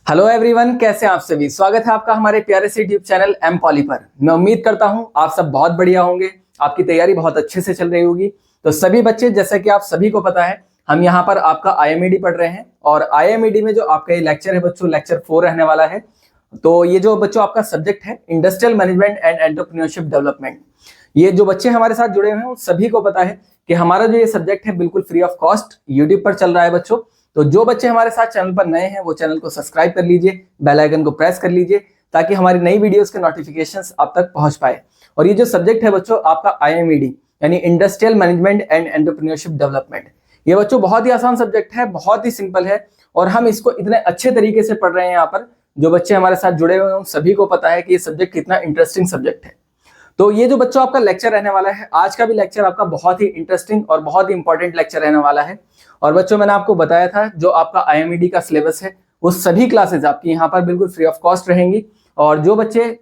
Hello everyone, कैसे हैं आप सभी। स्वागत है आपका हमारे प्यारे से यूट्यूब चैनल एम पॉली पर। मैं उम्मीद करता हूं आप सब बहुत बढ़िया होंगे, आपकी तैयारी बहुत अच्छे से चल रही होगी। तो सभी बच्चे, जैसा कि आप सभी को पता है, हम यहां पर आपका आईएमईडी पढ़ रहे हैं और आईएमईडी में जो आपका ये लेक्चर है बच्चों, लेक्चर 4 रहने वाला है। तो ये जो बच्चों आपका सब्जेक्ट है industrial management and entrepreneurship development, ये जो बच्चे हमारे साथ जुड़े हुए हैं उन सभी को पता है कि हमारा जो ये सब्जेक्ट है बिल्कुल फ्री ऑफ कॉस्ट यूट्यूब पर चल रहा है बच्चों। तो जो बच्चे हमारे साथ चैनल पर नए हैं वो चैनल को सब्सक्राइब कर लीजिए, बेल आइकन को प्रेस कर लीजिए ताकि हमारी नई वीडियोस के नोटिफिकेशंस आप तक पहुंच पाए। और ये जो सब्जेक्ट है बच्चों आपका आईएमईडी यानी industrial management and entrepreneurship development, ये बच्चों बहुत ही आसान सब्जेक्ट है, बहुत ही सिंपल है और हम इसको इतने अच्छे तरीके से पढ़ रहे हैं। यहाँ पर जो बच्चे हमारे साथ जुड़े हुए हैं उन सभी को पता है कि ये सब्जेक्ट कितना इंटरेस्टिंग सब्जेक्ट है। तो ये जो बच्चों आपका लेक्चर रहने वाला है, आज का भी लेक्चर आपका बहुत ही इंटरेस्टिंग और बहुत ही इंपॉर्टेंट लेक्चर रहने वाला है। और बच्चों मैंने आपको बताया था जो आपका आईएमईडी का सिलेबस है वो सभी क्लासेस आपकी यहाँ पर बिल्कुल फ्री ऑफ कॉस्ट रहेंगी। और जो बच्चे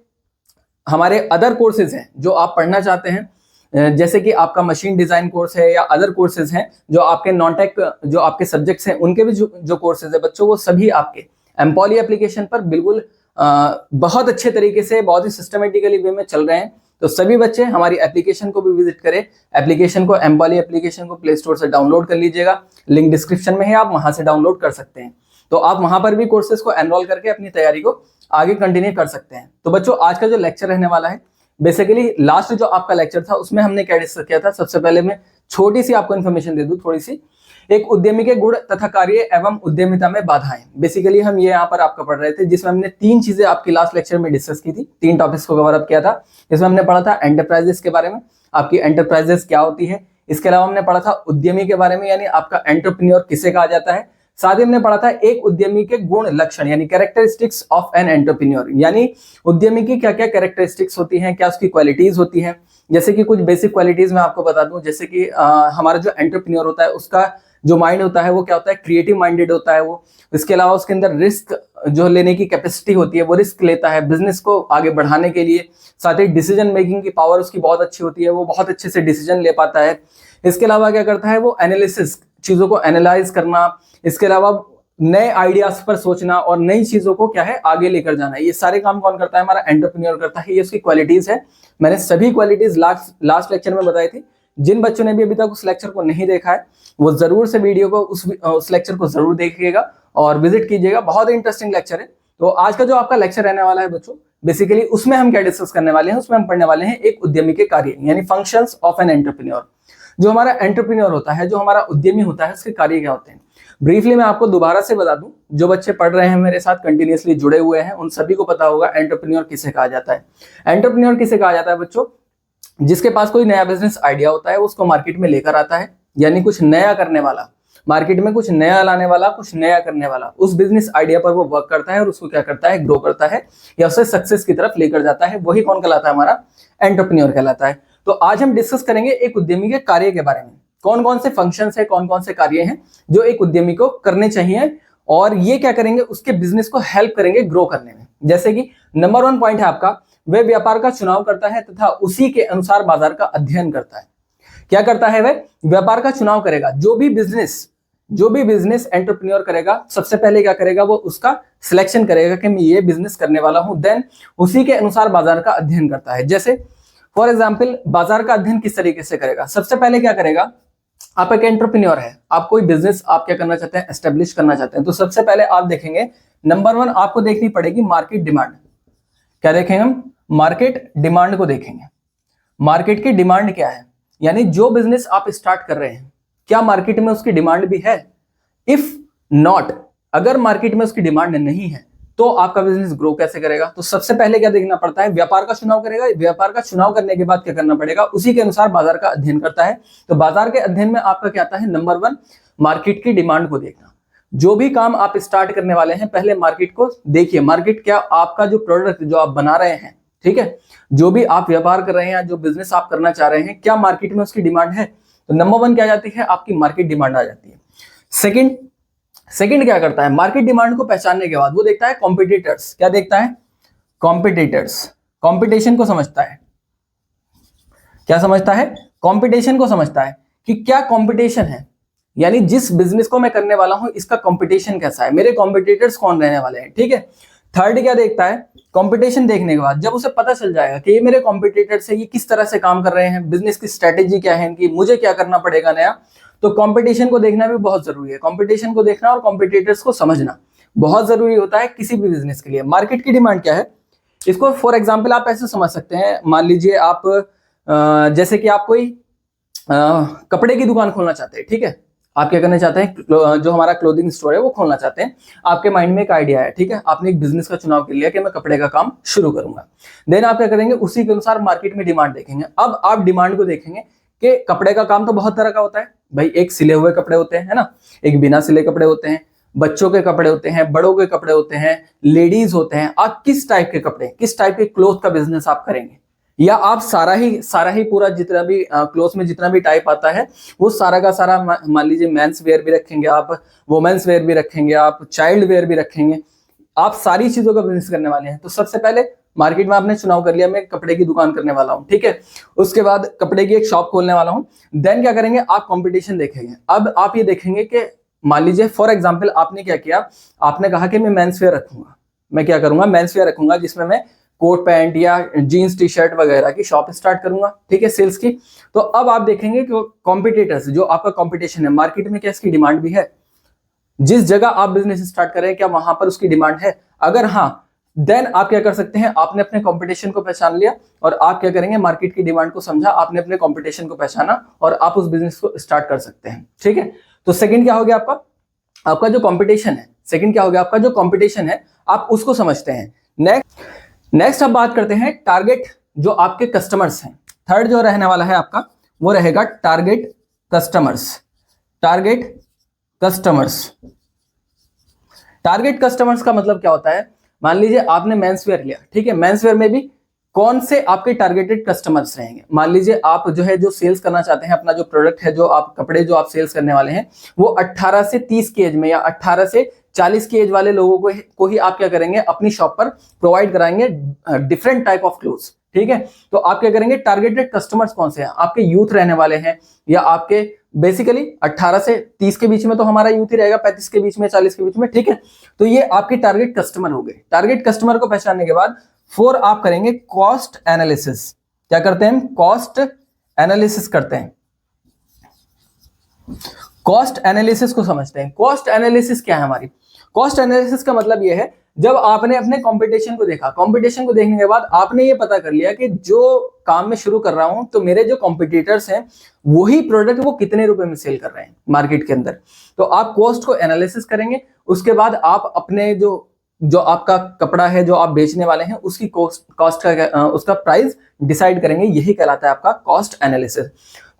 हमारे अदर कोर्सेज हैं जो आप पढ़ना चाहते हैं, जैसे कि आपका मशीन डिजाइन कोर्स है या अदर कोर्सेज हैं जो आपके नॉन टेक जो आपके सब्जेक्ट्स हैं, उनके भी जो कोर्सेज है बच्चों वो सभी आपके एमपॉली एप्लीकेशन पर बिल्कुल बहुत अच्छे तरीके से, बहुत ही सिस्टमेटिकली वे में चल रहे हैं। तो सभी बच्चे हमारी एप्लीकेशन को भी विजिट करें। एप्लीकेशन को, एमपॉली एप्लीकेशन को प्ले स्टोर से डाउनलोड कर लीजिएगा, लिंक डिस्क्रिप्शन में है, आप वहां से डाउनलोड कर सकते हैं। तो आप वहां पर भी कोर्सेज को एनरोल करके अपनी तैयारी को आगे कंटिन्यू कर सकते हैं। तो बच्चों आज का जो लेक्चर रहने वाला है, बेसिकली लास्ट जो आपका लेक्चर था उसमें हमने क्या डिस्कस किया था। सबसे पहले मैं छोटी सी आपको इन्फॉर्मेशन दे दूं, थोड़ी सी, एक उद्यमी के गुण तथा कार्य एवं उद्यमिता में बाधाएं। बेसिकली हम ये यहाँ पर आपका पढ़ रहे थे, जिसमें हमने 3 चीजें आपकी लास्ट लेक्चर में डिस्कस की थी, 3 टॉपिक्स को कवर अप किया था। इसमें हमने पढ़ा था एंटरप्राइजेस के बारे में, आपकी एंटरप्राइजेस क्या होती है। इसके अलावा हमने पढ़ा था उद्यमी के बारे में, यानी आपका एंटरप्रेन्योर किसे कहा जाता है। साथ ही हमने पढ़ा था एक उद्यमी के गुण लक्षण यानी कैरेक्टरिस्टिक्स ऑफ एन एंटरप्रेन्योर, यानी उद्यमी की क्या क्या कैरेक्टरिस्टिक्स होती हैं, क्या उसकी क्वालिटीज होती हैं। जैसे कि कुछ बेसिक क्वालिटीज मैं आपको बता दूं, जैसे कि हमारा जो एंटरप्रेन्योर होता है उसका जो माइंड होता है वो क्या होता है, क्रिएटिव माइंडेड होता है वो। इसके अलावा उसके अंदर रिस्क जो लेने की कैपेसिटी होती है, वो रिस्क लेता है बिजनेस को आगे बढ़ाने के लिए। साथ ही डिसीजन मेकिंग की पावर उसकी बहुत अच्छी होती है, वो बहुत अच्छे से डिसीजन ले पाता है। इसके अलावा क्या करता है वो, एनालिसिस, चीजों को एनालाइज करना। इसके अलावा नए आइडियाज पर सोचना और नई चीजों को क्या है आगे लेकर जाना, ये सारे काम कौन करता है, हमारा एंटरप्रेन्योर करता है। ये उसकी क्वालिटीज है। मैंने सभी क्वालिटीज लास्ट लेक्चर में बताई थी। जिन बच्चों ने भी अभी तक उस लेक्चर को नहीं देखा है वो जरूर से वीडियो को उस लेक्चर को जरूर देखिएगा और विजिट कीजिएगा, बहुत ही इंटरेस्टिंग लेक्चर है। तो आज का जो आपका लेक्चर रहने वाला है बच्चों, बेसिकली उसमें हम क्या डिस्कस करने वाले हैं, उसमें हम पढ़ने वाले हैं एक उद्यमी के कार्य यानी फंक्शंस ऑफ एन एंटरप्रेन्योर। जो हमारा एंटरप्रेन्योर होता है, जो हमारा उद्यमी होता है, उसके कार्य क्या होते हैं। ब्रीफली मैं आपको दोबारा से बता दूं, जो बच्चे पढ़ रहे हैं मेरे साथ कंटिन्यूअसली जुड़े हुए हैं उन सभी को पता होगा एंटरप्रेन्योर किसे कहा जाता है। एंटरप्रेन्योर किसे कहा जाता है बच्चों, जिसके पास कोई नया बिजनेस आइडिया होता है, उसको मार्केट में लेकर आता है, यानी कुछ नया करने वाला, मार्केट में कुछ नया लाने वाला, कुछ नया करने वाला, उस बिजनेस आइडिया पर वो वर्क करता है और उसको क्या करता है, ग्रो करता है या उसे सक्सेस की तरफ लेकर जाता है। वही कौन कहलाता है, हमारा एंटरप्रेन्योर कहलाता है। तो आज हम डिस्कस करेंगे एक उद्यमी के कार्य के बारे में, कौन कौन से फंक्शंस है, कौन कौन से कार्य हैं जो एक उद्यमी को करने चाहिए और ये क्या करेंगे, उसके बिजनेस को हेल्प करेंगे ग्रो करने में। जैसे कि नंबर 1 पॉइंट है आपका, वह व्यापार का चुनाव करता है तथा उसी के अनुसार बाजार का अध्ययन करता है। क्या करता है, वह व्यापार का चुनाव करेगा। जो भी बिजनेस एंटरप्रेन्योर करेगा, सबसे पहले क्या करेगा, वो उसका सिलेक्शन करेगा कि मैं ये बिजनेस करने वाला हूं, देन उसी के अनुसार बाजार का अध्ययन करता है। जैसे फॉर एग्जाम्पल, बाजार का अध्ययन किस तरीके से करेगा, सबसे पहले क्या करेगा, आप एक एंटरप्रेन्योर है, आप कोई बिजनेस आप क्या करना चाहते हैं, एस्टेब्लिश करना चाहते हैं। तो सबसे पहले आप देखेंगे, नंबर 1 आपको देखनी पड़ेगी मार्केट डिमांड। क्या देखेंगे हम, मार्केट डिमांड को देखेंगे। मार्केट की डिमांड क्या है, यानी जो बिजनेस आप स्टार्ट कर रहे हैं क्या मार्केट में उसकी डिमांड भी है। इफ नॉट, अगर मार्केट में उसकी डिमांड नहीं है तो आपका बिजनेस ग्रो कैसे करेगा। तो सबसे पहले क्या देखना पड़ता है, व्यापार का चुनाव करेगा। व्यापार का चुनाव करने के बाद क्या करना पड़ेगा, उसी के अनुसार बाजार का अध्ययन करता है। तो बाजार के अध्ययन में आपका क्या आता है, नंबर 1 मार्केट की डिमांड को देखना। जो भी काम आप स्टार्ट करने वाले हैं पहले मार्केट को देखिए, मार्केट क्या, आपका जो प्रोडक्ट जो आप बना रहे हैं, ठीक है, जो भी आप व्यापार कर रहे हैं, जो बिजनेस आप करना चाह रहे हैं, क्या मार्केट में उसकी डिमांड है। तो नंबर 1 क्या जाती है, आपकी मार्केट डिमांड आ जाती है। सेकंड क्या करता है, मार्केट डिमांड को पहचानने के बाद वो देखता है कॉम्पिटिटर्स। क्या देखता है, कॉम्पिटिटर्स, कॉम्पिटिशन को समझता है। क्या समझता है, कॉम्पिटिशन को समझता है कि क्या कॉम्पिटिशन है, यानी जिस बिजनेस को मैं करने वाला हूं इसका कंपटीशन कैसा है, मेरे कॉम्पिटिटर्स कौन रहने वाले हैं, ठीक है। थर्ड क्या देखता है, कंपटीशन देखने के बाद जब उसे पता चल जाएगा कि ये मेरे कॉम्पिटिटर्स है, ये किस तरह से काम कर रहे हैं, बिजनेस की स्ट्रेटेजी क्या है इनकी, मुझे क्या करना पड़ेगा नया, तो कंपटीशन को देखना भी बहुत जरूरी है। कंपटीशन को देखना और कॉम्पिटिटर्स को समझना बहुत जरूरी होता है किसी भी बिजनेस के लिए। मार्केट की डिमांड क्या है, इसको फॉर एग्जाम्पल आप ऐसे समझ सकते हैं, मान लीजिए आप जैसे कि आप कोई कपड़े की दुकान खोलना चाहते हैं, ठीक है। आप क्या करना चाहते हैं, जो हमारा क्लोथिंग स्टोर है वो खोलना चाहते हैं, आपके माइंड में एक आइडिया है, ठीक है। आपने एक बिजनेस का चुनाव कर लिया कि मैं कपड़े का काम शुरू करूंगा। देन आप क्या करेंगे, उसी के अनुसार मार्केट में डिमांड देखेंगे। अब आप डिमांड को देखेंगे कि कपड़े का काम तो बहुत तरह का होता है भाई, एक सिले हुए कपड़े होते हैं, है ना, एक बिना सिले कपड़े होते हैं, बच्चों के कपड़े होते हैं, बड़ों के कपड़े होते हैं, लेडीज होते हैं। आप किस टाइप के कपड़े, किस टाइप के क्लोथ का बिजनेस आप करेंगे, या आप सारा ही पूरा जितना भी क्लोथ में जितना भी टाइप आता है वो सारा का सारा, मान लीजिए मेंस वेयर भी रखेंगे आप, वुमेन्स वेयर भी रखेंगे आप, चाइल्ड वेयर भी रखेंगे, आप सारी चीजों का बिजनेस करने वाले हैं। तो सबसे पहले मार्केट में आपने चुनाव कर लिया, मैं कपड़े की दुकान करने वाला हूं, ठीक है। उसके बाद कपड़े की एक शॉप खोलने वाला हूं। देन क्या करेंगे, आप कंपटीशन देखेंगे। अब आप ये देखेंगे कि मान लीजिए फॉर एग्जाम्पल आपने क्या किया, आपने कहा कि मैं मेंस वेयर रखूंगा, मैं क्या करूंगा, मेंस वेयर रखूंगा जिसमें मैं कोट पैंट या जीन्स टी शर्ट वगैरह की शॉप स्टार्ट करूंगा, ठीक है, सेल्स की। तो अब आप देखेंगे कि कॉम्पिटिटर्स, जो आपका कॉम्पिटिशन है मार्केट में, क्या इसकी डिमांड भी है, जिस जगह आप बिजनेस स्टार्ट कर रहे हैं क्या वहां पर उसकी डिमांड है। अगर हाँ, देन आप क्या कर सकते हैं, आपने अपने कंपटीशन को पहचान लिया और आप क्या करेंगे, मार्केट की डिमांड को समझा, आपने अपने कंपटीशन को पहचाना और आप उस बिजनेस को स्टार्ट कर सकते हैं, ठीक है। तो सेकंड क्या हो गया आपका जो कंपटीशन है, सेकंड क्या हो गया, आपका जो कंपटीशन है आप उसको समझते हैं। नेक्स्ट अब बात करते हैं टारगेट, जो आपके कस्टमर्स हैं। थर्ड जो रहने वाला है आपका वो रहेगा target customers. Target customers, target customers का मतलब क्या होता है, मान लीजिए आपने मेंस वेयर लिया, ठीक है। मेंस वेयर में भी कौन से आपके टारगेटेड कस्टमर्स रहेंगे। मान लीजिए आप जो है जो सेल्स करना चाहते हैं, अपना जो प्रोडक्ट है, जो आप कपड़े जो आप सेल्स करने वाले हैं, वो 18 से 30 की एज में या 18 से 40 की एज वाले लोगों को ही आप क्या करेंगे, अपनी शॉप पर प्रोवाइड कराएंगे डिफरेंट टाइप ऑफ क्लोथ्स, ठीक है। तो आप क्या करेंगे, टारगेटेड कस्टमर्स कौन से हैं, आपके यूथ रहने वाले हैं, या आपके बेसिकली 18 से 30 के बीच में तो हमारा यूथ ही रहेगा, 35 के बीच में, 40 के बीच में, ठीक है। तो ये आपके टारगेट कस्टमर हो गए। टारगेट कस्टमर को पहचानने के बाद फोर आप करेंगे कॉस्ट एनालिसिस। क्या करते हैं, कॉस्ट एनालिसिस करते हैं। कॉस्ट एनालिसिस को समझते हैं। कॉस्ट एनालिसिस क्या है हमारी, कॉस्ट एनालिसिस का मतलब यह है, जब आपने अपने कंपटीशन को देखा, कंपटीशन को देखने के बाद आपने ये पता कर लिया कि जो काम मैं शुरू कर रहा हूं तो मेरे जो कंपटीटर्स हैं वही प्रोडक्ट वो कितने रुपए में सेल कर रहे हैं मार्केट के अंदर। तो आप कॉस्ट को एनालिसिस करेंगे, उसके बाद आप अपने जो आपका कपड़ा है जो आप बेचने वाले हैं उसकी कॉस्ट का उसका प्राइस डिसाइड करेंगे, यही कहलाता है आपका कॉस्ट एनालिसिस।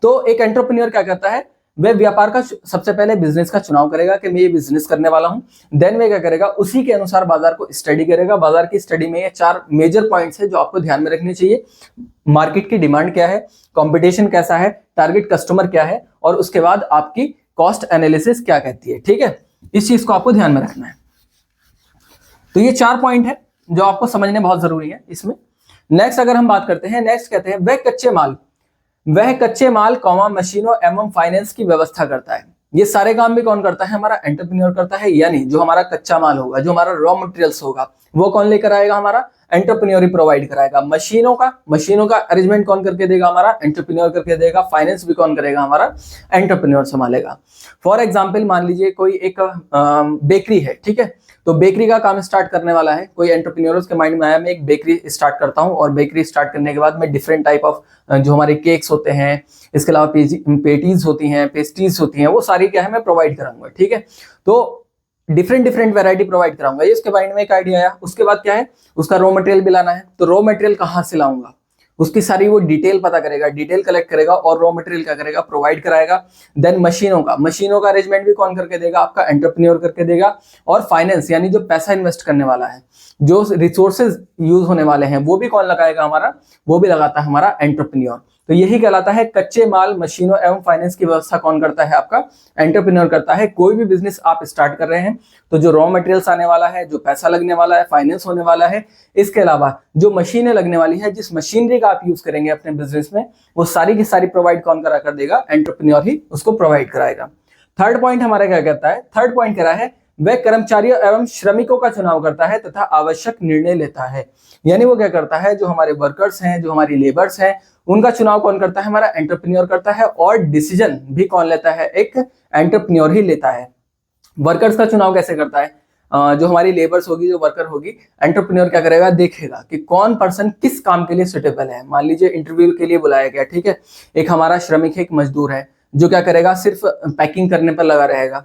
तो एक एंटरप्रेन्योर क्या करता है, वह व्यापार का सबसे पहले बिजनेस का चुनाव करेगा कि मैं ये बिजनेस करने वाला हूं। देन वह क्या करेगा, उसी के अनुसार बाजार को स्टडी करेगा। बाजार की स्टडी में ये 4 मेजर पॉइंट्स है जो आपको ध्यान में रखने चाहिए। मार्केट की डिमांड क्या है, कंपटीशन कैसा है, टारगेट कस्टमर क्या है, और उसके बाद आपकी कॉस्ट एनालिसिस क्या कहती है, ठीक है। इस चीज को आपको ध्यान में रखना है। तो ये 4 पॉइंट है जो आपको समझने बहुत जरूरी है इसमें। नेक्स्ट अगर हम बात करते हैं, नेक्स्ट कहते हैं वह कच्चे माल मशीनों एवं फाइनेंस की व्यवस्था करता है। ये सारे काम भी कौन करता है, हमारा एंटरप्रेन्योर करता है। यानी जो हमारा कच्चा माल होगा, जो हमारा रॉ मटेरियल्स होगा, वो कौन लेकर आएगा, हमारा एंटरप्रेन्योर ही प्रोवाइड कराएगा। मशीनों का अरेंजमेंट कौन करके देगा, हमारा एंटरप्रेन्योर करके देगा। फाइनेंस भी कौन करेगा, हमारा एंटरप्रेन्योर संभालेगा। फॉर एग्जाम्पल मान लीजिए कोई एक बेकरी है, ठीक है, तो बेकरी का काम स्टार्ट करने वाला है कोई एंटरप्रेन्योर, उसके माइंड में आया मैं एक बेकरी स्टार्ट करता हूं, और बेकरी स्टार्ट करने के बाद मैं डिफरेंट टाइप ऑफ जो हमारे केक्स होते हैं, इसके अलावा पेटीज होती हैं, पेस्ट्रीज होती हैं, वो सारी क्या है मैं प्रोवाइड कराऊंगा, ठीक है। तो डिफरेंट वैरायटी प्रोवाइड कराऊंगा, ये उसके माइंड में एक आइडिया आया। उसके बाद क्या है, उसका रॉ मटेरियल भी लाना है। तो रॉ मटेरियल कहाँ से लाऊंगा, उसकी सारी वो डिटेल पता करेगा, डिटेल कलेक्ट करेगा और रॉ मटेरियल क्या करेगा, प्रोवाइड कराएगा। देन मशीनों का अरेंजमेंट भी कौन करके देगा, आपका एंटरप्रेन्योर करके देगा। और फाइनेंस यानी जो पैसा इन्वेस्ट करने वाला है, जो रिसोर्सेज यूज होने वाले हैं, वो भी कौन लगाएगा, हमारा वो भी लगाता है हमारा एंटरप्रेन्योर। तो यही कहलाता है कच्चे माल, मशीनों एवं फाइनेंस की व्यवस्था कौन करता है, आपका एंटरप्रेन्योर करता है। कोई भी बिजनेस आप स्टार्ट कर रहे हैं तो जो रॉ मटेरियल्स आने वाला है, जो पैसा लगने वाला है, फाइनेंस होने वाला है, इसके अलावा जो मशीनें लगने वाली है, जिस मशीनरी का आप यूज करेंगे अपने बिजनेस में, वो सारी की सारी प्रोवाइड कौन करा कर देगा, एंटरप्रेन्योर ही उसको प्रोवाइड कराएगा। थर्ड पॉइंट हमारा क्या कहता है, थर्ड पॉइंट कह रहा है वह कर्मचारियों एवं श्रमिकों का चुनाव करता है तथा आवश्यक निर्णय लेता है। यानी वो क्या करता है, जो हमारे वर्कर्स हैं, जो हमारी लेबर्स हैं, उनका चुनाव कौन करता है, हमारा एंटरप्रेन्योर करता है, और डिसीजन भी कौन लेता है, एक एंटरप्रेन्योर ही लेता है। वर्कर्स का चुनाव कैसे करता है, जो हमारी लेबर्स होगी, जो वर्कर होगी, एंटरप्रेन्योर क्या करेगा, देखेगा कि कौन पर्सन किस काम के लिए सुटेबल है। मान लीजिए इंटरव्यू के लिए बुलाया गया, ठीक है, एक हमारा श्रमिक है, एक मजदूर है, जो क्या करेगा, सिर्फ पैकिंग करने पर लगा रहेगा।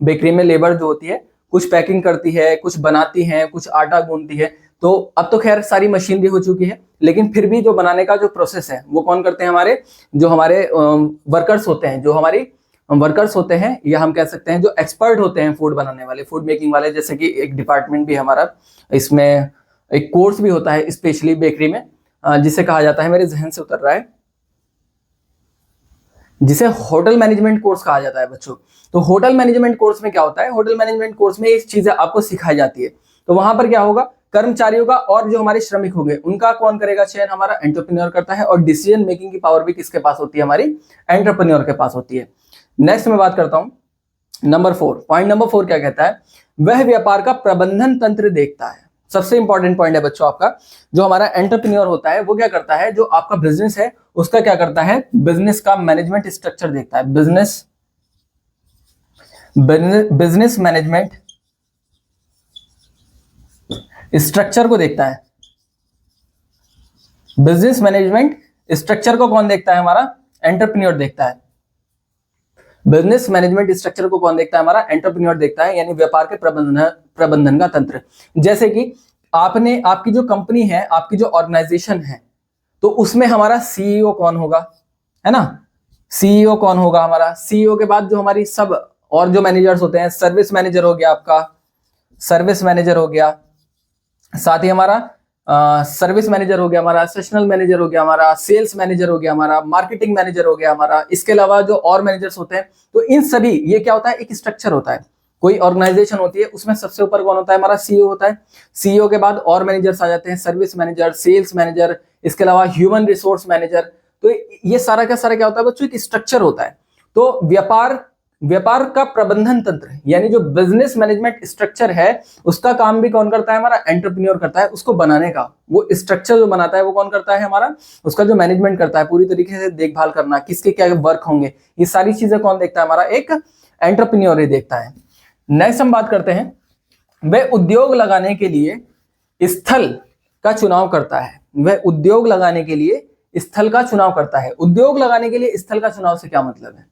बेकरी में लेबर जो होती है, कुछ पैकिंग करती है, कुछ बनाती है, कुछ आटा गूंथती है। तो अब तो खैर सारी मशीनरी हो चुकी है, लेकिन फिर भी जो बनाने का जो प्रोसेस है वो कौन करते हैं, जो हमारे वर्कर्स होते हैं, जो हमारी वर्कर्स होते हैं, या हम कह सकते हैं जो एक्सपर्ट होते हैं फूड बनाने वाले, फूड मेकिंग वाले। जैसे कि एक डिपार्टमेंट भी हमारा, इसमें एक कोर्स भी होता है स्पेशली बेकरी में, जिसे कहा जाता है, मेरे जहन से उतर रहा है, जिसे होटल मैनेजमेंट कोर्स कहा जाता है बच्चों। तो होटल मैनेजमेंट कोर्स में क्या होता है, होटल मैनेजमेंट कोर्स में ये चीजें आपको सिखाई जाती है। तो वहां पर क्या होगा, कर्मचारियों का और जो हमारे श्रमिक होंगे उनका कौन करेगा चयन, हमारा एंटरप्रेन्योर करता है, और डिसीजन मेकिंग की पावर भी किसके पास होती है, हमारी एंटरप्रेन्योर के पास होती है। नेक्स्ट मैं बात करता हूं नंबर 4, पॉइंट नंबर 4 क्या कहता है, वह व्यापार का प्रबंधन तंत्र देखता है। सबसे इंपॉर्टेंट पॉइंट है बच्चों आपका, जो हमारा एंटरप्रेन्योर होता है वो क्या करता है, जो आपका बिजनेस है उसका क्या करता है, बिजनेस का मैनेजमेंट स्ट्रक्चर देखता है। बिजनेस मैनेजमेंट स्ट्रक्चर को देखता है। बिजनेस मैनेजमेंट स्ट्रक्चर को कौन देखता है, हमारा एंटरप्रेन्योर देखता है। बिजनेस मैनेजमेंट स्ट्रक्चर को कौन देखता है, हमारा एंटरप्रेन्योर देखता है, यानी व्यापार के प्रबंधन का तंत्र। जैसे कि आपकी जो कंपनी है, आपकी जो ऑर्गेनाइजेशन है, तो उसमें हमारा सीईओ कौन होगा, है ना, सीईओ कौन होगा, हमारा सीईओ के बाद जो हमारी सब और जो मैनेजर्स होते हैं, सर्विस मैनेजर हो गया आपका, सर्विस मैनेजर हो गया, साथ ही हमारा सर्विस मैनेजर हो गया, हमारा सेशनल मैनेजर हो गया, हमारा सेल्स मैनेजर हो गया, हमारा मार्केटिंग मैनेजर हो गया हमारा। इसके अलावा जो और मैनेजर्स होते हैं, तो इन सभी, ये क्या होता है, एक स्ट्रक्चर होता है। कोई ऑर्गेनाइजेशन होती है, उसमें सबसे ऊपर कौन होता है, हमारा सीईओ होता है। सीईओ के बाद और मैनेजर्स आ जाते हैं, सर्विस मैनेजर, सेल्स मैनेजर, इसके अलावा ह्यूमन रिसोर्स मैनेजर। तो ये सारा का सारा क्या होता है बच्चों, एक स्ट्रक्चर होता है। तो व्यापार का प्रबंधन तंत्र, यानी जो बिजनेस मैनेजमेंट स्ट्रक्चर है, उसका काम भी कौन करता है, हमारा एंटरप्रेन्योर करता है। उसको बनाने का, वो स्ट्रक्चर जो बनाता है वो कौन करता है, हमारा, उसका जो मैनेजमेंट करता है, पूरी तरीके से देखभाल करना, किसके क्या वर्क होंगे, ये सारी चीजें कौन देखता है, हमारा एक एंटरप्रेन्योर ही देखता है। नेक्स्ट हम बात करते हैं, वह उद्योग लगाने के लिए स्थल का चुनाव करता है। वह उद्योग लगाने के लिए स्थल का चुनाव करता है। उद्योग लगाने के लिए स्थल का चुनाव से क्या मतलब है,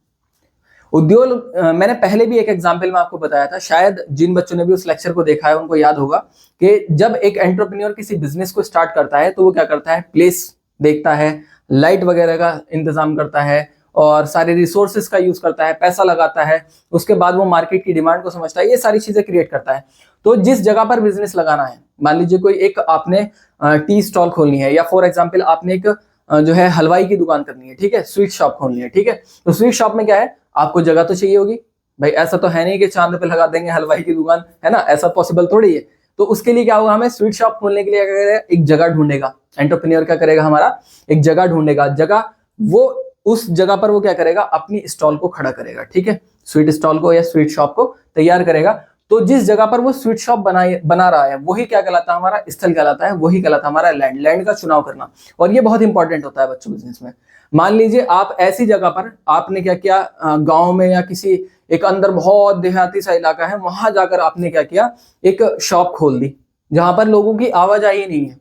उद्योग, मैंने पहले भी एक एग्जाम्पल में आपको बताया था, शायद जिन बच्चों ने भी उस लेक्चर को देखा है उनको याद होगा कि जब एक एंटरप्रेन्योर किसी बिजनेस को स्टार्ट करता है तो वो क्या करता है, प्लेस देखता है, लाइट वगैरह का इंतजाम करता है, और सारे रिसोर्सेज का यूज करता है, पैसा लगाता है, उसके बाद वो मार्केट की डिमांड को समझता है, ये सारी चीजें क्रिएट करता है। तो जिस जगह पर बिजनेस लगाना है, मान लीजिए कोई एक आपने टी स्टॉल खोलनी है, या फॉर एग्जाम्पल आपने एक जो है हलवाई की दुकान करनी है, ठीक है, स्वीट शॉप खोलनी है, ठीक है, तो स्वीट शॉप में क्या है, आपको जगह तो चाहिए होगी भाई, ऐसा तो है नहीं कि चांद पे लगा देंगे हलवाई की दुकान, है ना, ऐसा पॉसिबल थोड़ी है। तो उसके लिए क्या होगा, हमें स्वीट शॉप खोलने के लिए क्या करेगा, एक जगह ढूंढेगा, एंटरप्रेन्योर क्या करेगा, हमारा एक जगह ढूंढेगा, जगह, वो उस जगह पर वो क्या करेगा, अपनी स्टॉल को खड़ा करेगा, ठीक है, स्वीट स्टॉल को या स्वीट शॉप को तैयार करेगा। तो जिस जगह पर वो स्वीट शॉप बना रहा है, वही क्या कहलाता है, हमारा स्थल कहलाता है, वही कहलाता है हमारा लैंड का चुनाव करना। और ये बहुत इंपॉर्टेंट होता है बच्चों बिजनेस में। मान लीजिए आप ऐसी जगह पर, आपने क्या किया, गांव में या किसी एक अंदर बहुत देहाती सा इलाका है, वहां जाकर आपने क्या किया, एक शॉप खोल दी जहां पर लोगों की आवाजाही नहीं है।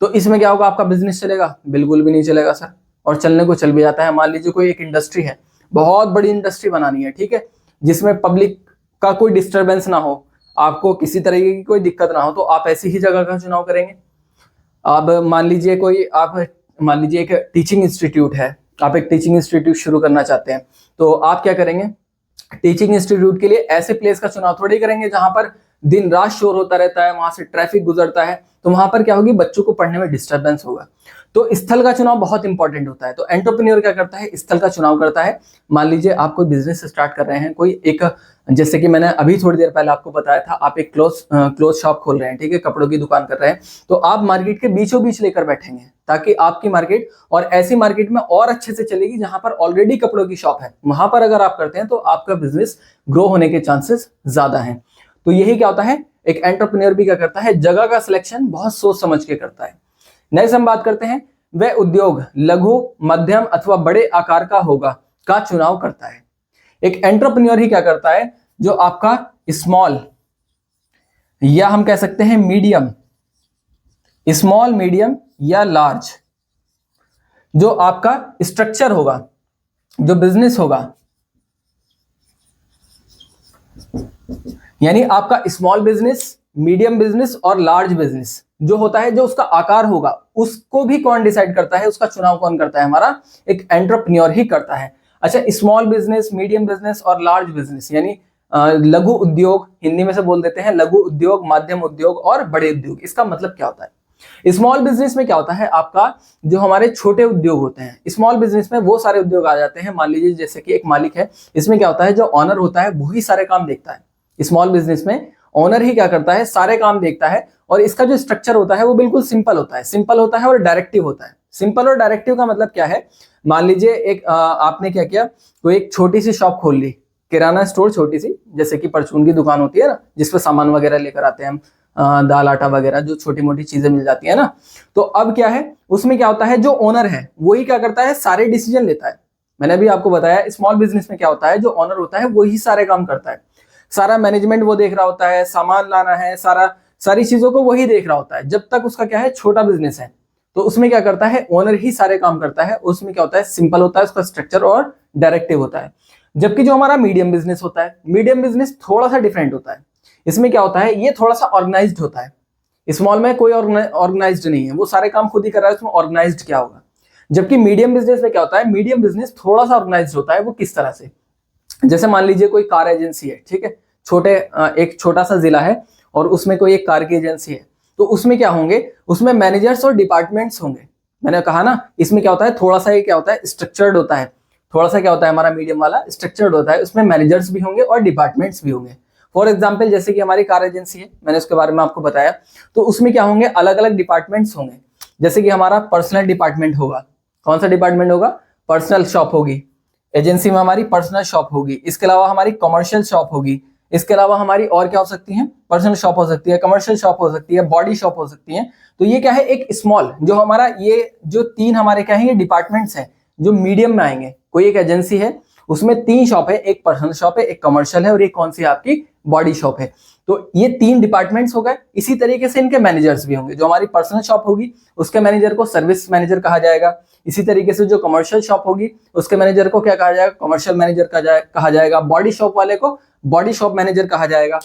तो इसमें क्या होगा, आपका बिजनेस चलेगा, बिल्कुल भी नहीं चलेगा सर। और चलने को चल भी जाता है। मान लीजिए कोई एक इंडस्ट्री है, बहुत बड़ी इंडस्ट्री बनानी है, ठीक है, जिसमें पब्लिक का कोई डिस्टरबेंस ना हो, आपको किसी तरीके की कोई दिक्कत ना हो, तो आप ऐसी ही जगह का चुनाव करेंगे। अब मान लीजिए एक टीचिंग इंस्टीट्यूट है, आप एक टीचिंग इंस्टीट्यूट शुरू करना चाहते हैं, तो आप क्या करेंगे, टीचिंग इंस्टीट्यूट के लिए ऐसे प्लेस का चुनाव थोड़ी करेंगे जहां पर दिन रात शोर होता रहता है, वहां से ट्रैफिक गुजरता है, तो वहां पर क्या होगी, बच्चों को पढ़ने में डिस्टरबेंस होगा। तो स्थल का चुनाव बहुत इंपॉर्टेंट होता है। तो एंटरप्रेन्योर क्या करता है, स्थल का चुनाव करता है। मान लीजिए आप कोई बिजनेस स्टार्ट कर रहे हैं, कोई एक जैसे कि मैंने अभी थोड़ी देर पहले आपको बताया था, आप एक क्लोथ शॉप खोल रहे हैं, ठीक है, कपड़ों की दुकान कर रहे हैं, तो आप मार्केट के बीचों बीच लेकर बैठेंगे ताकि आपकी मार्केट और ऐसी मार्केट में और अच्छे से चलेगी जहां पर ऑलरेडी कपड़ों की शॉप है। वहां पर अगर आप करते हैं तो आपका बिजनेस ग्रो होने के चांसेस ज्यादा हैं। तो यही क्या होता है, एक एंटरप्रेन्योर भी क्या करता है, जगह का सिलेक्शन बहुत सोच समझ के करता है। नेक्स्ट हम बात करते हैं, वह उद्योग लघु, मध्यम अथवा बड़े आकार का होगा का चुनाव करता है। एक एंटरप्रेन्योर ही क्या करता है, जो आपका स्मॉल या हम कह सकते हैं मीडियम, स्मॉल, मीडियम या लार्ज, जो आपका स्ट्रक्चर होगा, जो बिजनेस होगा, यानी आपका स्मॉल बिजनेस, मीडियम बिजनेस और लार्ज बिजनेस जो होता है, जो उसका आकार होगा, उसको भी कौन डिसाइड करता है, उसका चुनाव कौन करता है, हमारा एक एंटरप्रेन्योर ही करता है। अच्छा, स्मॉल बिजनेस, मीडियम बिजनेस और लार्ज बिजनेस, यानी लघु उद्योग, हिंदी में से बोल देते हैं लघु उद्योग, माध्यम उद्योग और बड़े उद्योग। इसका मतलब क्या होता है, स्मॉल बिजनेस में क्या होता है, आपका जो हमारे छोटे उद्योग होते हैं, स्मॉल बिजनेस में वो सारे उद्योग आ जाते हैं। मान लीजिए जैसे कि एक मालिक है, इसमें क्या होता है, जो ऑनर होता है वही सारे काम देखता है। स्मॉल बिजनेस में ओनर ही क्या करता है, सारे काम देखता है, और इसका जो स्ट्रक्चर होता है वो बिल्कुल सिंपल होता है, सिंपल होता है और डायरेक्टिव होता है। सिंपल और डायरेक्टिव का मतलब क्या है, मान लीजिए एक आपने क्या किया, तो एक छोटी सी शॉप खोल ली, किराना स्टोर छोटी सी, जैसे कि परचून की दुकान होती है ना, जिसपे सामान वगैरह लेकर आते हैं हम, दाल आटा वगैरह जो छोटी मोटी चीजें मिल जाती है ना। तो अब क्या है, उसमें क्या होता है, जो ओनर है वही क्या करता है, सारे डिसीजन लेता है। मैंने अभी आपको बताया स्मॉल बिजनेस में क्या होता है, जो ओनर होता है वही सारे काम करता है, सारा मैनेजमेंट वो देख रहा होता है, सामान लाना है, सारी चीजों को वही देख रहा होता है। जब तक उसका क्या है, छोटा बिजनेस है, तो उसमें क्या करता है, ओनर ही सारे काम करता है। उसमें क्या होता है, सिंपल होता है उसका स्ट्रक्चर और डायरेक्टिव होता है। जबकि जो हमारा मीडियम बिजनेस होता है, मीडियम बिजनेस थोड़ा सा डिफरेंट होता है। इसमें क्या होता है, ये थोड़ा सा ऑर्गेनाइज्ड होता है। स्मॉल में कोई ऑर्गेनाइज्ड नहीं है, वो सारे काम खुद ही कर रहा है, उसमें ऑर्गेनाइज्ड क्या होगा। जबकि मीडियम बिजनेस में क्या होता है, मीडियम बिजनेस थोड़ा सा ऑर्गेनाइज्ड होता है। वो किस तरह से, जैसे मान लीजिए कोई कार एजेंसी है, ठीक है, एक छोटा सा जिला है और उसमें कोई एक कार की एजेंसी है, तो उसमें क्या होंगे, उसमें मैनेजर्स और डिपार्टमेंट्स होंगे। मैंने कहा ना, इसमें क्या होता है, थोड़ा सा ये क्या होता है, स्ट्रक्चर्ड होता है। थोड़ा सा क्या होता है, हमारा मीडियम वाला स्ट्रक्चर्ड होता है, उसमें मैनेजर्स भी होंगे और डिपार्टमेंट्स भी होंगे। फॉर एग्जाम्पल, जैसे कि हमारी कार एजेंसी है, मैंने उसके बारे में आपको बताया, तो उसमें क्या होंगे, अलग अलग डिपार्टमेंट्स होंगे। जैसे कि हमारा पर्सनल डिपार्टमेंट होगा। कौन सा डिपार्टमेंट होगा, पर्सनल शॉप होगी एजेंसी में, हमारी पर्सनल शॉप होगी। इसके अलावा हमारी कमर्शियल शॉप होगी। इसके अलावा हमारी और क्या हो सकती है, पर्सनल शॉप हो सकती है, कमर्शियल शॉप हो सकती है, बॉडी शॉप हो सकती है। तो ये क्या है, एक स्मॉल, जो हमारा ये जो तीन हमारे क्या है, ये डिपार्टमेंट्स हैं जो मीडियम में आएंगे। कोई एक एजेंसी है, उसमें 3 शॉप है, एक पर्सनल शॉप है, एक कमर्शियल है और एक कौन सी आपकी बॉडी शॉप है। तो ये 3 डिपार्टमेंट्स हो गए। इसी तरीके से इनके मैनेजर्स भी होंगे। जो हमारी पर्सनल शॉप होगी उसके मैनेजर को सर्विस मैनेजर कहा जाएगा। इसी तरीके से जो कमर्शियल शॉप होगी उसके मैनेजर को क्या कहा जाएगा, कमर्शियल मैनेजर कहा जाएगा। बॉडी शॉप वाले को बॉडी शॉप मैनेजर कहा जाएगा।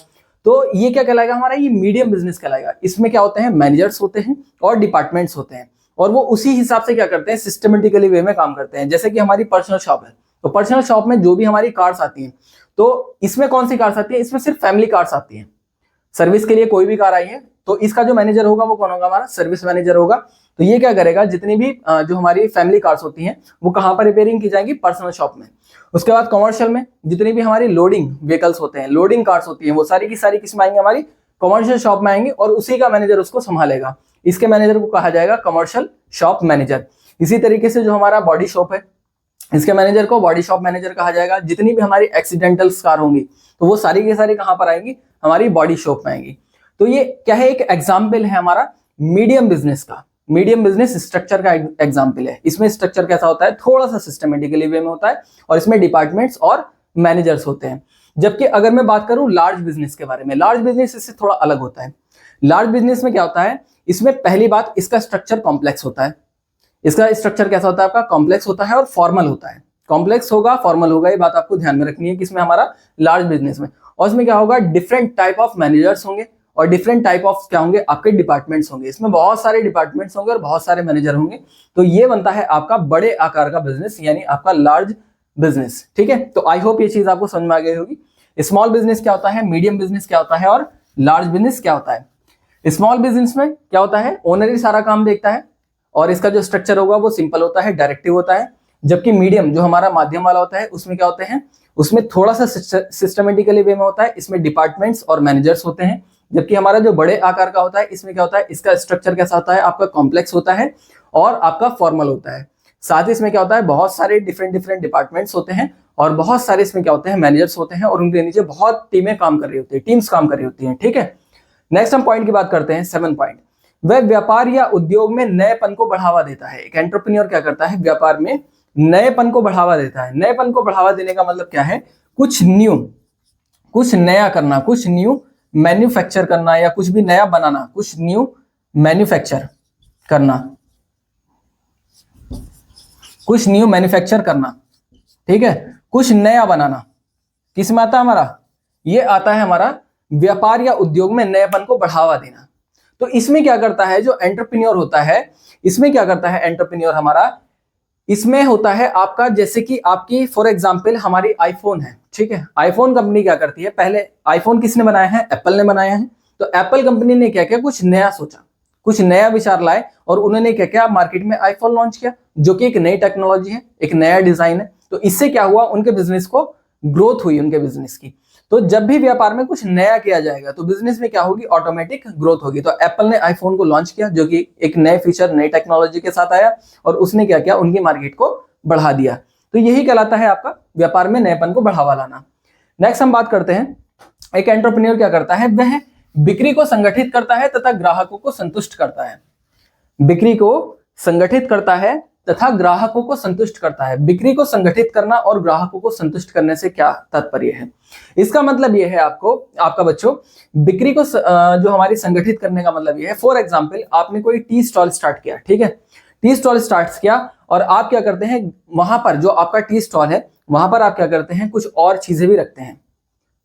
तो ये क्या कहलाएगा, हमारा ये मीडियम बिजनेस कहलाएगा। इसमें क्या होते हैं, मैनेजर्स होते हैं और डिपार्टमेंट्स होते हैं, और वो उसी हिसाब से क्या करते हैं, सिस्टमेटिकली वे में काम करते हैं। जैसे कि हमारी पर्सनल शॉप है, तो पर्सनल शॉप में जो भी हमारी कार्स आती हैं, तो इसमें कौन सी कार्स आती है, इसमें सिर्फ फैमिली कार्स आती हैं। सर्विस के लिए कोई भी कार आई है तो इसका जो मैनेजर होगा वो कौन होगा, हमारा सर्विस मैनेजर होगा। तो ये क्या करेगा, जितनी भी जो हमारी फैमिली कार्स होती हैं वो कहाँ पर रिपेयरिंग की जाएंगी, पर्सनल शॉप में। उसके बाद कमर्शियल में जितनी भी हमारी लोडिंग व्हीकल्स होते हैं, लोडिंग कार्स होती हैं, वो सारी की सारी किस में आएंगे, हमारी कमर्शियल शॉप में आएंगे, और उसी का मैनेजर उसको संभालेगा। इसके मैनेजर को कहा जाएगा कमर्शियल शॉप मैनेजर। इसी तरीके से जो हमारा बॉडी शॉप है, इसके मैनेजर को बॉडी शॉप मैनेजर कहा जाएगा। जितनी भी हमारी एक्सीडेंटल कार होंगी तो वो सारी की सारी कहां पर आएंगी, हमारी बॉडी शॉप में आएंगी। तो ये क्या है, एक एग्जाम्पल है हमारा मीडियम बिजनेस का। मीडियम बिजनेस स्ट्रक्चर का एग्जाम्पल है। इसमें स्ट्रक्चर कैसा होता है, थोड़ा सा सिस्टमेटिकली वे में होता है, और इसमें डिपार्टमेंट्स और मैनेजर्स होते हैं। जबकि अगर मैं बात करूं लार्ज बिजनेस के बारे में, लार्ज बिजनेस इससे थोड़ा अलग होता है। लार्ज बिजनेस में क्या होता है, इसमें पहली बात, इसका स्ट्रक्चर कॉम्प्लेक्स होता है। इसका स्ट्रक्चर कैसा होता है, आपका कॉम्प्लेक्स होता है और फॉर्मल होता है। कॉम्प्लेक्स होगा, फॉर्मल होगा, ये बात आपको ध्यान में रखनी है कि इसमें हमारा लार्ज बिजनेस में। और इसमें क्या होगा, डिफरेंट टाइप ऑफ मैनेजर्स होंगे और डिफरेंट टाइप ऑफ क्या होंगे, आपके डिपार्टमेंट्स होंगे। इसमें बहुत सारे डिपार्टमेंट्स होंगे और बहुत सारे मैनेजर होंगे। तो ये बनता है आपका बड़े आकार का बिजनेस, यानी आपका लार्ज बिजनेस। ठीक है, तो आई होप ये चीज आपको समझ में आ गई होगी। स्मॉल बिजनेस क्या होता है, मीडियम बिजनेस क्या होता है और लार्ज बिजनेस क्या होता है। स्मॉल बिजनेस में क्या होता है, ओनर ही सारा काम देखता है और इसका जो स्ट्रक्चर होगा वो सिंपल होता है, डायरेक्टिव होता है। जबकि मीडियम जो हमारा माध्यम वाला होता है, उसमें क्या होते हैं, उसमें थोड़ा सा सिस्टमेटिकली वे में होता है, इसमें डिपार्टमेंट्स और मैनेजर्स होते हैं। जबकि हमारा जो बड़े आकार का होता है, इसमें क्या होता है, इसका स्ट्रक्चर कैसा होता है, आपका कॉम्प्लेक्स होता है और आपका फॉर्मल होता है। साथ ही इसमें क्या होता है, बहुत सारे डिफरेंट डिफरेंट डिपार्टमेंट्स होते हैं और बहुत सारे इसमें क्या होते हैं, मैनेजर्स होते हैं और उनके नीचे बहुत टीमें काम कर रही होती है, टीम्स काम कर रही होती हैं। ठीक है, नेक्स्ट हम पॉइंट की बात करते हैं, 7 पॉइंट। वह व्यापार या उद्योग में नएपन को बढ़ावा देता है। एक एंटरप्रेन्योर क्या करता है, व्यापार में नएपन को बढ़ावा देता है। नएपन को बढ़ावा देने का मतलब क्या है, कुछ न्यू, कुछ नया करना, कुछ न्यू मैन्युफैक्चर करना या कुछ भी नया बनाना, कुछ न्यू मैन्युफैक्चर करना, कुछ न्यू मैन्युफैक्चर करना। ठीक है, कुछ नया बनाना किस में आता है हमारा, ये आता है हमारा व्यापार या उद्योग में नएपन को बढ़ावा देना। तो इसमें क्या करता है जो एंटरप्रेन्योर होता है, इसमें क्या करता है एंटरप्रेन्योर हमारा, इसमें होता है आपका, जैसे कि आपकी फॉर एग्जांपल हमारी आईफोन है। ठीक है, आईफोन कंपनी क्या करती है, पहले आईफोन किसने बनाया है, एप्पल ने बनाया है। तो एप्पल कंपनी ने क्या किया, कुछ नया सोचा, कुछ नया विचार लाए और उन्होंने क्या किया, मार्केट में आईफोन लॉन्च किया, जो कि एक नई टेक्नोलॉजी है, एक नया डिजाइन है। तो इससे क्या हुआ, उनके बिजनेस को ग्रोथ हुई, उनके बिजनेस की। तो जब भी व्यापार में कुछ नया किया जाएगा तो बिजनेस में क्या होगी, ऑटोमेटिक ग्रोथ होगी। तो एप्पल ने आईफोन को लॉन्च किया, जो कि एक नए फीचर, नई टेक्नोलॉजी के साथ आया और उसने क्या किया, उनकी मार्केट को बढ़ा दिया। तो यही कहलाता है आपका व्यापार में नएपन को बढ़ावा लाना। नेक्स्ट हम बात करते हैं, एक एंटरप्रेन्योर क्या करता है, वह बिक्री को संगठित करता है तथा ग्राहकों को संतुष्ट करता है। बिक्री को संगठित करता है तथा ग्राहकों को संतुष्ट करता है। बिक्री को संगठित करना और ग्राहकों को संतुष्ट करने से क्या तात्पर्य है, इसका मतलब यह है आपका बच्चों, बिक्री को जो हमारी संगठित करने का मतलब यह है, फॉर एग्जांपल आपने कोई टी स्टॉल स्टार्ट किया। ठीक है, टी स्टॉल स्टार्ट किया और आप क्या करते हैं, वहां पर जो आपका टी स्टॉल है वहां पर आप क्या करते हैं, कुछ और चीजें भी रखते हैं।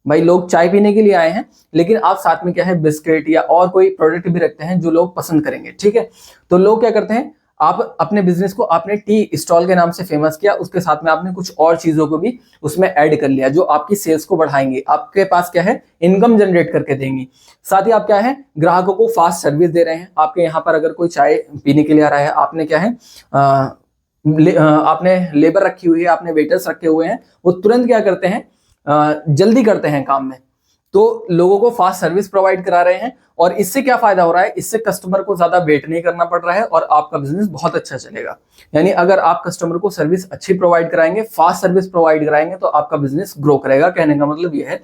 भाई लोग चाय पीने के लिए आए हैं, लेकिन आप साथ में क्या है, बिस्किट या और कोई प्रोडक्ट भी रखते हैं जो लोग पसंद करेंगे। ठीक है, तो लोग क्या करते हैं, आप अपने बिजनेस को आपने टी स्टॉल के नाम से फेमस किया, उसके साथ में आपने कुछ और चीजों को भी उसमें ऐड कर लिया जो आपकी सेल्स को बढ़ाएंगे, आपके पास क्या है, इनकम जनरेट करके देंगी। साथ ही आप क्या है, ग्राहकों को फास्ट सर्विस दे रहे हैं। आपके यहाँ पर अगर कोई चाय पीने के लिए आ रहा है, आपने क्या है, आपने लेबर रखी हुई है, आपने वेटर्स रखे हुए हैं, वो तुरंत क्या करते हैं, जल्दी करते हैं काम में। तो लोगों को फास्ट सर्विस प्रोवाइड करा रहे हैं और इससे क्या फायदा हो रहा है, इससे कस्टमर को ज्यादा वेट नहीं करना पड़ रहा है और आपका बिजनेस बहुत अच्छा चलेगा। यानी अगर आप कस्टमर को सर्विस अच्छी प्रोवाइड कराएंगे, फास्ट सर्विस प्रोवाइड कराएंगे, तो आपका बिजनेस ग्रो करेगा, कहने का मतलब यह है।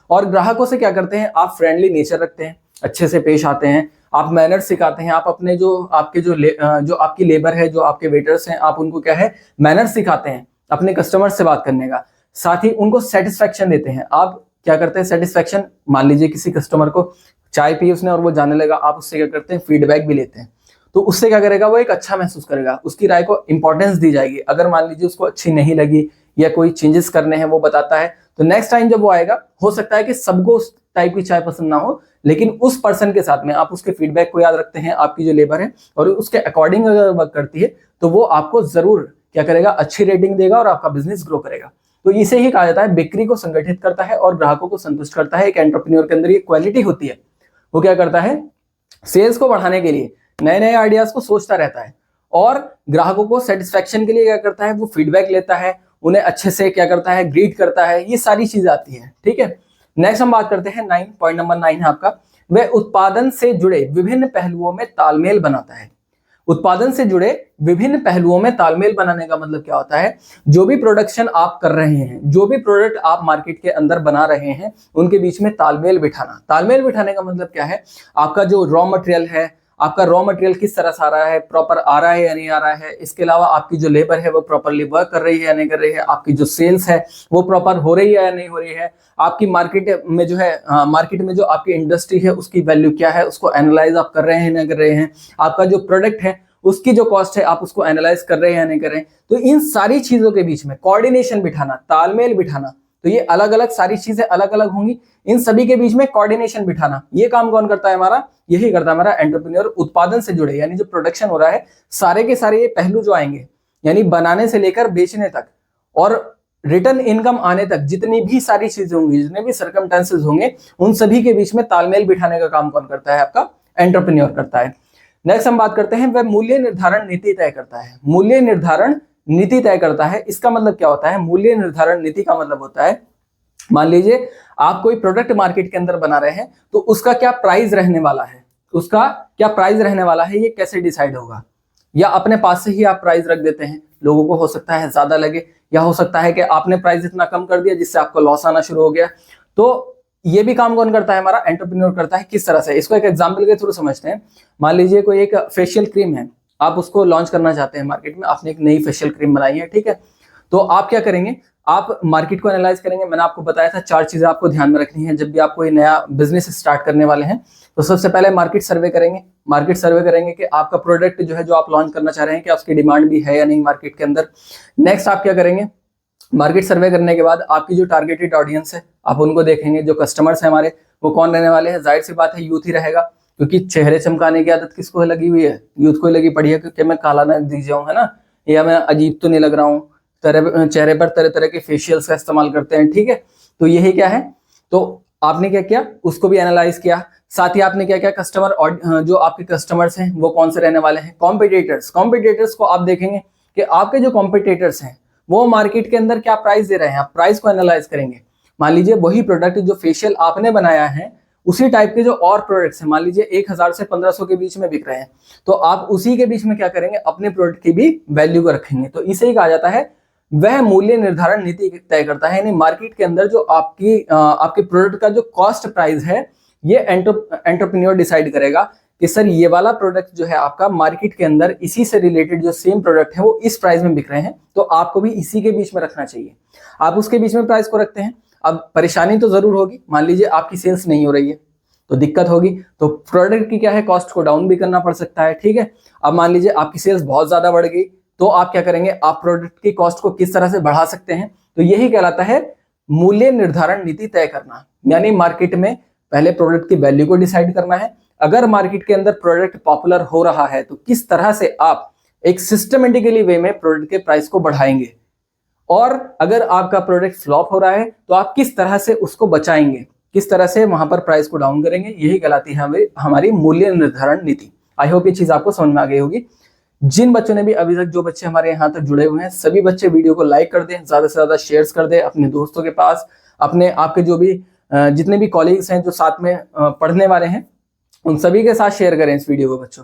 और ग्राहकों से क्या करते हैं, आप फ्रेंडली नेचर रखते हैं, अच्छे से पेश आते हैं, आप मैनर सिखाते हैं, आप अपने जो आपकी लेबर है, जो आपके वेटर्स हैं, आप उनको क्या है, मैनर सिखाते हैं अपने कस्टमर से बात करने का। साथ ही उनको सेटिस्फेक्शन देते हैं। आप क्या करते हैं, सेटिस्फेक्शन, मान लीजिए किसी कस्टमर को चाय पी उसने और वो जाने लगा, आप उससे क्या करते हैं, फीडबैक भी लेते हैं। तो उससे क्या करेगा, वो एक अच्छा महसूस करेगा, उसकी राय को इंपॉर्टेंस दी जाएगी। अगर मान लीजिए उसको अच्छी नहीं लगी या कोई चेंजेस करने हैं वो बताता है, तो नेक्स्ट टाइम जब वो आएगा, हो सकता है कि सबको उस टाइप की चाय पसंद ना हो, लेकिन उस पर्सन के साथ में आप उसके फीडबैक को याद रखते हैं, आपकी जो लेबर है और उसके अकॉर्डिंग अगर वर्क करती है, तो वो आपको जरूर क्या करेगा, अच्छी रेटिंग देगा और आपका बिजनेस ग्रो करेगा। तो इसे ही कहा जाता है बिक्री को संगठित करता है और ग्राहकों को संतुष्ट करता है। एक एंटरप्रेन्योर के अंदर ये क्वालिटी होती है, वो क्या करता है, सेल्स को बढ़ाने के लिए नए नए आइडियाज को सोचता रहता है और ग्राहकों को सेटिस्फेक्शन के लिए क्या करता है, वो फीडबैक लेता है, उन्हें अच्छे से क्या करता है, ग्रीट करता है। ये सारी चीजें आती है। ठीक है, नेक्स्ट हम बात करते हैं 9, पॉइंट नंबर 9 है आपका, वह उत्पादन से जुड़े विभिन्न पहलुओं में तालमेल बनाता है। उत्पादन से जुड़े विभिन्न पहलुओं में तालमेल बनाने का मतलब क्या होता है, जो भी प्रोडक्शन आप कर रहे हैं, जो भी प्रोडक्ट आप मार्केट के अंदर बना रहे हैं, उनके बीच में तालमेल बिठाना। तालमेल बिठाने का मतलब क्या है, आपका जो रॉ मटेरियल है, आपका रॉ मटेरियल किस तरह से आ रहा है, प्रॉपर आ रहा है या नहीं आ रहा है। इसके अलावा आपकी जो लेबर है वो प्रॉपरली वर्क कर रही है या नहीं कर रही है, आपकी जो सेल्स है वो प्रॉपर हो रही है या नहीं हो रही है, आपकी मार्केट में जो है, मार्केट में जो आपकी इंडस्ट्री है उसकी वैल्यू क्या है, उसको एनालाइज आप कर रहे हैं नहीं कर रहे हैं, आपका जो प्रोडक्ट है उसकी जो कॉस्ट है आप उसको एनालाइज कर रहे हैं या नहीं कर रहे हैं। तो इन सारी चीजों के बीच में कोऑर्डिनेशन बिठाना, तालमेल बिठाना, तो ये अलग अलग सारी चीजें अलग अलग होंगी, इन सभी के बीच में कोऑर्डिनेशन बिठाना, ये काम कौन करता है हमारा, यही करता है हमारा एंटरप्रेन्योर। उत्पादन से जुड़े यानी जो प्रोडक्शन हो रहा है, सारे के सारे ये पहलू जो आएंगे, यानी बनाने से लेकर बेचने तक और रिटर्न इनकम आने तक, जितनी भी सारी चीजें होंगी, जितने भी सर्कमस्टेंसेस होंगे, उन सभी के बीच में तालमेल बिठाने का काम कौन करता है, आपका एंटरप्रेन्योर करता है। नेक्स्ट हम बात करते हैं, वह मूल्य निर्धारण नीति तय करता है। मूल्य निर्धारण नीति तय करता है। इसका मतलब क्या होता है? मूल्य निर्धारण नीति का मतलब होता है, मान लीजिए आप कोई प्रोडक्ट मार्केट के अंदर बना रहे हैं, तो उसका क्या प्राइस रहने वाला है, उसका क्या प्राइस रहने वाला है, ये कैसे डिसाइड होगा? या अपने पास से ही आप प्राइस रख देते हैं, लोगों को हो सकता है ज्यादा लगे, या हो सकता है कि आपने प्राइस इतना कम कर दिया जिससे आपको लॉस आना शुरू हो गया। तो ये भी काम कौन करता है? हमारा एंटरप्रेन्योर करता है। किस तरह से? इसको एक एग्जांपल के थ्रू समझते हैं। मान लीजिए कोई एक फेशियल क्रीम है, आप उसको लॉन्च करना चाहते हैं मार्केट में, आपने एक नई फेशियल क्रीम बनाई है, ठीक है। तो आप क्या करेंगे? आप मार्केट को एनालाइज करेंगे। मैंने आपको बताया था 4 चीजें आपको ध्यान में रखनी है जब भी आप कोई नया बिजनेस स्टार्ट करने वाले हैं। तो सबसे पहले मार्केट सर्वे करेंगे। मार्केट सर्वे करेंगे कि आपका प्रोडक्ट जो है, जो आप लॉन्च करना चाह रहे हैं, क्या उसकी डिमांड भी है या नहीं मार्केट के अंदर। नेक्स्ट आप क्या करेंगे? मार्केट सर्वे करने के बाद आपकी जो टारगेटेड ऑडियंस है, आप उनको देखेंगे। जो कस्टमर्स हैं हमारे, वो कौन रहने वाले हैं? जाहिर सी बात है यूथ ही रहेगा, क्योंकि चेहरे चमकाने की आदत किसको लगी हुई है? यूथ को लगी पड़ी है, क्योंकि मैं काला ना दिख जाऊं, है ना, या मैं अजीब तो नहीं लग रहा हूँ। चेहरे पर तरह तरह के फेशियल्स का इस्तेमाल करते हैं, ठीक है। तो यही क्या है, तो आपने क्या किया? उसको भी एनालाइज किया। साथ ही आपने क्या किया? कस्टमर और जो आपके कस्टमर्स हैं वो कौन से रहने वाले हैं? कॉम्पिटिटर्स को आप देखेंगे कि आपके जो कॉम्पिटिटर्स हैं वो मार्केट के अंदर क्या प्राइस दे रहे हैं। आप प्राइस को एनालाइज करेंगे। मान लीजिए वही प्रोडक्ट जो फेशियल आपने बनाया है, उसी टाइप के जो और प्रोडक्ट्स हैं, मान लीजिए 1000 से 1500 के बीच में बिक रहे हैं, तो आप उसी के बीच में क्या करेंगे? अपने प्रोडक्ट की भी वैल्यू को रखेंगे। तो इसे ही कहा जाता है, वह मूल्य निर्धारण नीति तय करता है। यानी मार्केट के अंदर जो आपके प्रोडक्ट का जो कॉस्ट प्राइस है, ये एंटरप्रेन्योर डिसाइड करेगा कि सर ये वाला प्रोडक्ट जो है आपका मार्केट के अंदर इसी से रिलेटेड जो सेम प्रोडक्ट है वो इस प्राइस में बिक रहे हैं, तो आपको भी इसी के बीच में रखना चाहिए। आप उसके बीच में प्राइस को रखते हैं। अब परेशानी तो जरूर होगी। मान लीजिए आपकी सेल्स नहीं हो रही है, तो दिक्कत होगी। तो प्रोडक्ट की क्या है, कॉस्ट को डाउन भी करना पड़ सकता है, ठीक है। अब मान लीजिए आपकी सेल्स बहुत ज्यादा बढ़ गई, तो आप क्या करेंगे? आप प्रोडक्ट की कॉस्ट को किस तरह से बढ़ा सकते हैं। तो यही कहलाता है मूल्य निर्धारण नीति तय करना। यानी मार्केट में पहले प्रोडक्ट की वैल्यू को डिसाइड करना है। अगर मार्केट के अंदर प्रोडक्ट पॉपुलर हो रहा है, तो किस तरह से आप एक सिस्टमेटिकली वे में प्रोडक्ट के प्राइस को बढ़ाएंगे। और अगर आपका प्रोडक्ट फ्लॉप हो रहा है, तो आप किस तरह से उसको बचाएंगे, किस तरह से वहां पर प्राइस को डाउन करेंगे। यही कहलाती है हमारी मूल्य निर्धारण नीति। आई होप ये चीज आपको समझ में आ गई होगी। जिन बच्चों ने भी अभी तक, जो बच्चे हमारे यहाँ तक जुड़े हुए हैं, सभी बच्चे वीडियो को लाइक कर दें, ज्यादा से ज्यादा शेयर्स कर दें अपने दोस्तों के पास, अपने आपके जो भी जितने भी कॉलीग्स हैं जो साथ में पढ़ने वाले हैं, उन सभी के साथ शेयर करें इस वीडियो को बच्चों।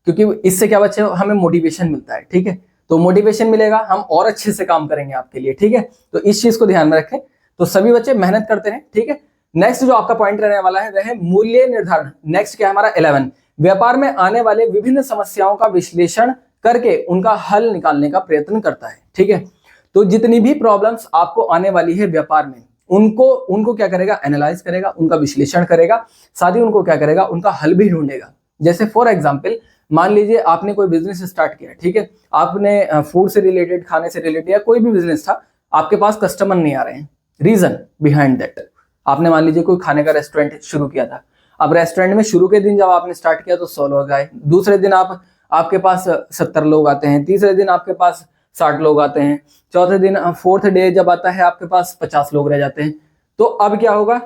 क्योंकि इससे क्या बच्चे, हमें मोटिवेशन मिलता है, ठीक है। तो मोटिवेशन मिलेगा, हम और अच्छे से काम करेंगे आपके लिए, ठीक है। तो इस चीज को ध्यान में रखें। तो सभी बच्चे मेहनत करते रहें, ठीक है। नेक्स्ट जो आपका पॉइंट रहने वाला है वह है मूल्य निर्धारण। नेक्स्ट क्या है हमारा 11, व्यापार में आने वाले विभिन्न समस्याओं का विश्लेषण करके उनका हल निकालने का प्रयत्न करता है, ठीक है। तो जितनी भी प्रॉब्लम्स आपको आने वाली है व्यापार में, उनको क्या करेगा? एनालाइज करेगा, उनका विश्लेषण करेगा, साथ ही उनको क्या करेगा? उनका हल भी ढूंढेगा। जैसे फॉर एग्जाम्पल, मान लीजिए आपने कोई बिजनेस स्टार्ट किया, ठीक है। आपने फूड से रिलेटेड, खाने से रिलेटेड या कोई भी बिजनेस था, आपके पास कस्टमर नहीं आ रहे हैं। रीजन बिहाइंड दैट, आपने मान लीजिए कोई खाने का रेस्टोरेंट शुरू किया था। अब रेस्टोरेंट में शुरू के दिन जब आपने स्टार्ट किया तो 100 लोग आए, दूसरे दिन आपके पास 70 लोग आते हैं, तीसरे दिन आपके पास 60 लोग आते हैं, चौथे दिन, फोर्थ डे जब आता है आपके पास 50 लोग रह जाते हैं। तो अब क्या होगा?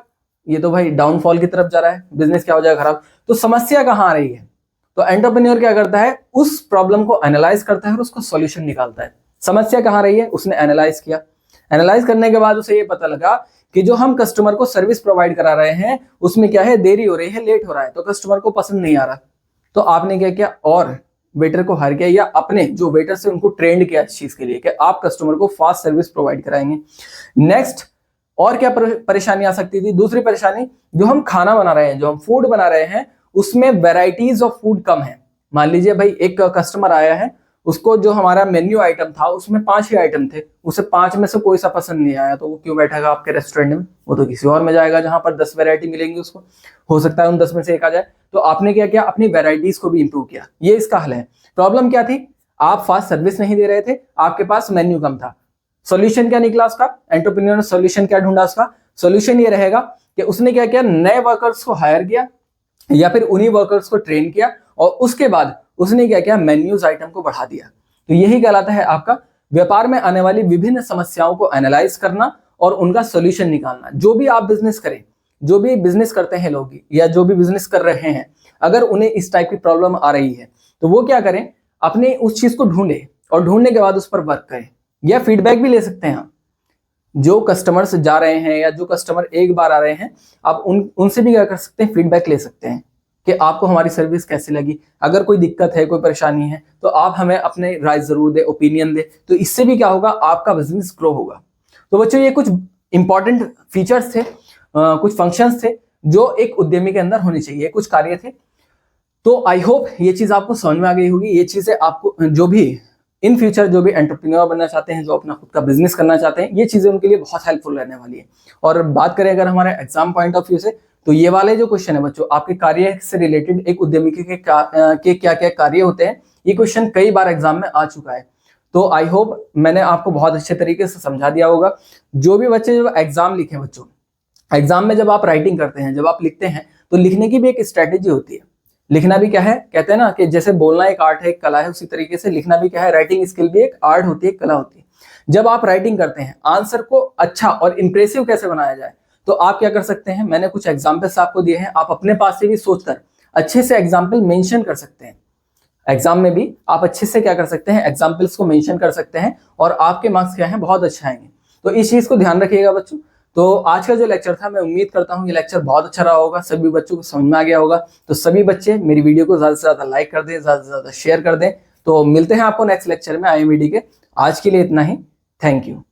ये तो भाई डाउनफॉल की तरफ जा रहा है, बिजनेस क्या हो जाएगा? खराब। तो समस्या कहाँ आ रही है? तो एंटरप्रेन्योर क्या करता है? उस प्रॉब्लम को एनालाइज करता है और उसको सॉल्यूशन निकालता है। समस्या कहाँ रही है? उसने एनालाइज किया। एनालाइज करने के बाद उसे ये पता लगा कि जो हम कस्टमर को सर्विस प्रोवाइड करा रहे हैं उसमें क्या है, देरी हो रही है, लेट हो रहा है, तो कस्टमर को पसंद नहीं आ रहा। तो आपने क्या किया? और वेटर को हायर किया, या अपने जो वेटर से उनको ट्रेंड किया इस चीज के लिए कि आप कस्टमर को फास्ट सर्विस प्रोवाइड कराएंगे। नेक्स्ट, और क्या परेशानी आ सकती थी? दूसरी परेशानी, जो हम खाना बना रहे हैं, जो हम फूड बना रहे हैं, उसमें वेराइटीज ऑफ फूड कम है। मान लीजिए भाई एक कस्टमर आया है, उसको जो हमारा मेन्यू आइटम था उसमें 5 ही आइटम थे, उसे 5 में से कोई सा पसंद नहीं आया, तो वो क्यों बैठेगा आपके रेस्टोरेंट में? वो तो किसी और में जाएगा जहां पर 10 वैरायटी मिलेंगी उसको, हो सकता है उन 10 में से एक आ जाए। तो आपने क्या किया? अपनी वेराइटीज को भी इंप्रूव किया। ये इसका हल है। प्रॉब्लम क्या थी? आप फास्ट सर्विस नहीं दे रहे थे, आपके पास मेन्यू कम था। सोल्यूशन क्या निकला उसका? एंटरप्रेन्योर ने सोल्यूशन क्या ढूंढा उसका? सोल्यूशन ये रहेगा कि उसने क्या किया? नए वर्कर्स को हायर किया या फिर उन्हीं वर्कर्स को ट्रेन किया, और उसके बाद उसने क्या किया? मेन्यूज आइटम को बढ़ा दिया। तो यही कहलाता है आपका व्यापार में आने वाली विभिन्न समस्याओं को एनालाइज करना और उनका सोल्यूशन निकालना। जो भी आप बिजनेस करें, जो भी बिजनेस करते हैं लोग, या जो भी बिजनेस कर रहे हैं, अगर उन्हें इस टाइप की प्रॉब्लम आ रही है तो वो क्या करें? अपने उस चीज को ढूंढे और ढूंढने के बाद उस पर वर्क करें, या फीडबैक भी ले सकते हैं आप। जो कस्टमर्स जा रहे हैं या जो कस्टमर एक बार आ रहे हैं, आप उनसे भी क्या कर सकते हैं, फीडबैक ले सकते हैं कि आपको हमारी सर्विस कैसी लगी। अगर कोई दिक्कत है, कोई परेशानी है, तो आप हमें अपने राय जरूर दे, ओपिनियन दे। तो इससे भी क्या होगा, आपका बिजनेस ग्रो होगा। तो बच्चों, ये कुछ इंपॉर्टेंट फीचर्स थे, कुछ फंक्शंस थे जो एक उद्यमी के अंदर होने चाहिए, कुछ कार्य थे। तो आई होप ये चीज आपको समझ में आ गई होगी। ये चीजें आपको, जो भी इन फ्यूचर जो भी एंटरप्रेन्योर बनना चाहते हैं, जो अपना खुद का बिजनेस करना चाहते हैं, ये चीजें उनके लिए बहुत हेल्पफुल रहने वाली है। और बात करें अगर हमारे एग्जाम पॉइंट ऑफ व्यू से, तो ये वाले जो क्वेश्चन है बच्चों, आपके कार्य से रिलेटेड एक उद्यमी के क्या क्या कार्य होते हैं, ये क्वेश्चन कई बार एग्जाम में आ चुका है। तो आई होप मैंने आपको बहुत अच्छे तरीके से समझा दिया होगा। जो भी बच्चे जो एग्जाम लिखे बच्चों, एग्जाम में जब आप राइटिंग करते हैं, जब आप लिखते हैं, तो लिखने की भी एक स्ट्रेटेजी होती है। लिखना भी क्या है, कहते हैं ना कि जैसे बोलना एक आर्ट है, एक कला है, उसी तरीके से लिखना भी क्या है, राइटिंग स्किल भी एक आर्ट होती है, एक कला होती है। जब आप राइटिंग करते हैं, आंसर को अच्छा और इंप्रेसिव कैसे बनाया जाए, तो आप क्या कर सकते हैं, मैंने कुछ एग्जाम्पल्स आपको दिए हैं, आप अपने पास से भी सोचकर अच्छे से एग्जाम्पल मेंशन कर सकते हैं। एग्जाम में भी आप अच्छे से क्या कर सकते हैं, एग्जाम्पल्स को मेंशन कर सकते हैं, और आपके मार्क्स क्या हैं, बहुत अच्छे आएंगे। तो इस चीज को ध्यान रखिएगा बच्चों। तो आज का जो लेक्चर था, मैं उम्मीद करता हूँ ये लेक्चर बहुत अच्छा रहा होगा, सभी बच्चों को समझ में आ गया होगा। तो सभी बच्चे मेरी वीडियो को ज्यादा से ज्यादा लाइक कर दें, ज्यादा से ज्यादा शेयर कर दें। तो मिलते हैं आपको नेक्स्ट लेक्चर में IMED के। आज के लिए इतना ही। Thank you.